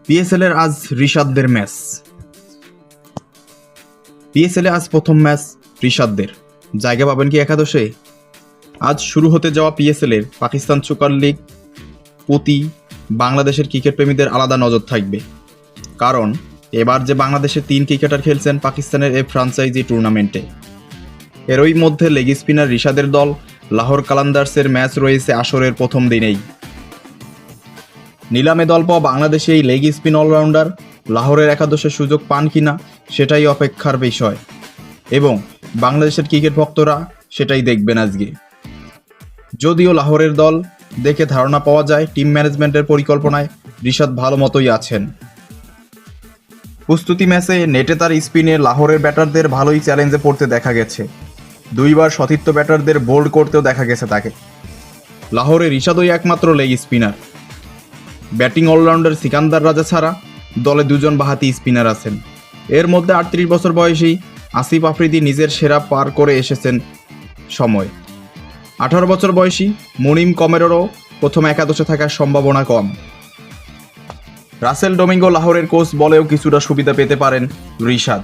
PSL এর আজ রিশাদদের match. PSL এ আজ প্রথম ম্যাচ রিশাদদের। জায়গা পাবেন কি একাদশে? আজ শুরু হতে যাওয়া পিএসএল এর পাকিস্তান সুপার লিগ প্রতি বাংলাদেশের ক্রিকেট প্রেমীদের আলাদা নজর থাকবে, কারণ এবার যে বাংলাদেশের 3 ক্রিকেটার খেলছেন পাকিস্তানের এই ফ্রাঞ্চাইজি টুর্নামেন্টে। এরই মধ্যে লেগ স্পিনার রিশাদের দল লাহোর কালান্দার্সের ম্যাচ রয়েছে আসরের প্রথম দিনেই। নিলামে দল পাওয়া বাংলাদেশে এই লেগ স্পিন অলরাউন্ডার লাহোরের একাদশে সুযোগ পান কিনা সেটাই অপেক্ষার বিষয়, এবং বাংলাদেশের ক্রিকেট ভক্তরা সেটাই দেখবেন আজকে। যদিও লাহোরের দল দেখে ধারণা পাওয়া যায় টিম ম্যানেজমেন্টের পরিকল্পনায় রিশাদ ভালো মতোই আছেন। প্রস্তুতি ম্যাচে নেটে তার স্পিনে লাহোরের ব্যাটারদের ভালোই চ্যালেঞ্জে পড়তে দেখা গেছে। 2বার সতীর্থ ব্যাটারদের বোল্ড করতেও দেখা গেছে তাকে। লাহোরে রিশাদই একমাত্র leg spinner. Batting allrounder Sikandar Raza ছাড়া দলে 2 জন বাহাতি স্পিনার আছেন। এর মধ্যে 38 বছর বয়সী আসিফ আফ্রিদি নিজের সেরা পার করে এসেছেন সময়। 18 বছর বয়সী মুনিম কমেরোরও প্রথম একাদশে থাকার সম্ভাবনা কম। রাসেল ডোমিঙ্গো লাহোরের কোচ বলেও কিছুটা সুবিধা পেতে পারেন রিশাদ,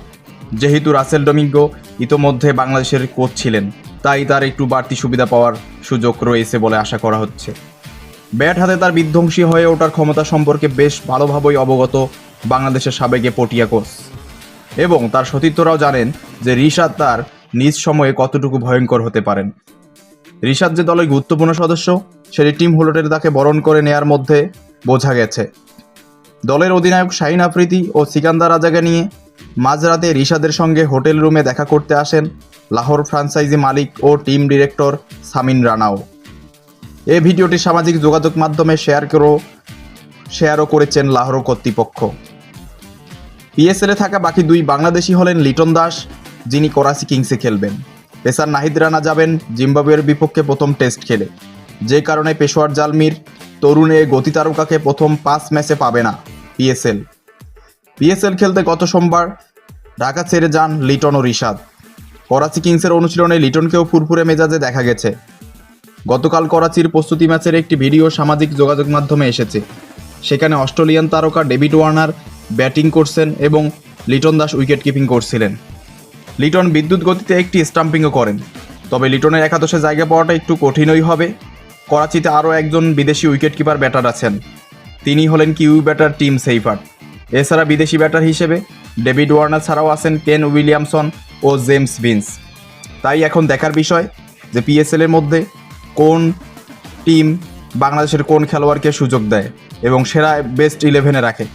যেহেতু রাসেল ডোমিঙ্গো ইতোমধ্যে বাংলাদেশের কোচ ছিলেন, তাই তার একটু বাড়তি সুবিধা পাওয়ার সুযোগ রয়েছে বলে আশা করা হচ্ছে। ব্যাট হাতে তার বিধ্বংসী হয়ে ওঠার ক্ষমতা সম্পর্কে বেশ ভালোভাবেই অবগত বাংলাদেশের সাবেক পটিয়া কোচ, এবং তার সতীর্থরাও জানেন যে রিশাদ তার নিজ সময়ে কতটুকু ভয়ঙ্কর হতে পারেন। রিশাদ যে দলের গুরুত্বপূর্ণ সদস্য সেটি টিম হুলটের তাকে বরণ করে নেয়ার মধ্যে বোঝা গেছে। দলের অধিনায়ক শাহিন আফ্রিদি ও সিকান্দার রাজাকে নিয়ে মাঝরাতে রিশাদের সঙ্গে হোটেল রুমে দেখা করতে আসেন লাহোর ফ্রাঞ্চাইজি মালিক ও টিম ডিরেক্টর সামিন রানাও। এই ভিডিওটি সামাজিক যোগাযোগ মাধ্যমে শেয়ারও করেছেন লাহোর কর্তৃপক্ষ। পিএসএলে থাকা বাকি 2 বাংলাদেশি হলেন লিটন দাস, যিনি করাচি কিংসে খেলবেন। পেসার নাহিদ রানা যাবেন জিম্বাবুয়ের বিপক্ষে প্রথম টেস্ট খেলে, যে কারণে পেশোয়ার জালমির তরুণে গতি তারকাকে প্রথম 5 ম্যাচে পাবে না পিএসএল খেলতে গত সোমবার ঢাকা ছেড়ে যান লিটন ও রিশাদ। করাচি কিংসের অনুশীলনে লিটনকেও ফুরফুরে মেজাজে দেখা গেছে। গতকাল করাচির প্রস্তুতি ম্যাচের একটি ভিডিও সামাজিক যোগাযোগ মাধ্যমে এসেছে। সেখানে অস্ট্রেলিয়ান তারকা ডেভিড ওয়ার্নার ব্যাটিং করছেন এবং লিটন দাস উইকেট কিপিং করছিলেন। লিটন বিদ্যুৎ গতিতে একটি স্টাম্পিংও করেন, তবে লিটনের একাদশে জায়গা পাওয়াটা একটু কঠিনই হবে। করাচিতে আরও একজন বিদেশি উইকেট কিপার ব্যাটার আছেন, তিনি হলেন কিউ ব্যাটার টিম সেইফার্ট। এছাড়া বিদেশি ব্যাটার হিসেবে ডেভিড ওয়ার্নার ছাড়াও আছেন কেন উইলিয়ামসন ও জেমস ভিন্স। তাই এখন দেখার বিষয় যে পিএসএলের মধ্যে কোন টিম বাংলাদেশের কোন খেলোয়াড়কে সুযোগ দেয় এবং সেরা বেস্ট 11-এ রাখে।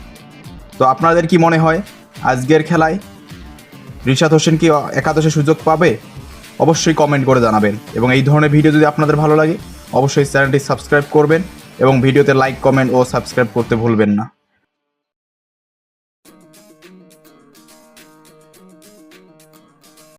তো আপনাদের কি মনে হয় আজকের খেলায় রিশাদ হোসেন কি একাদশে সুযোগ পাবে? অবশ্যই কমেন্ট করে জানাবেন, এবং এই ধরনের ভিডিও যদি আপনাদের ভালো লাগে অবশ্যই চ্যানেলটি সাবস্ক্রাইব করবেন এবং ভিডিওতে লাইক, কমেন্ট ও সাবস্ক্রাইব করতে ভুলবেন না।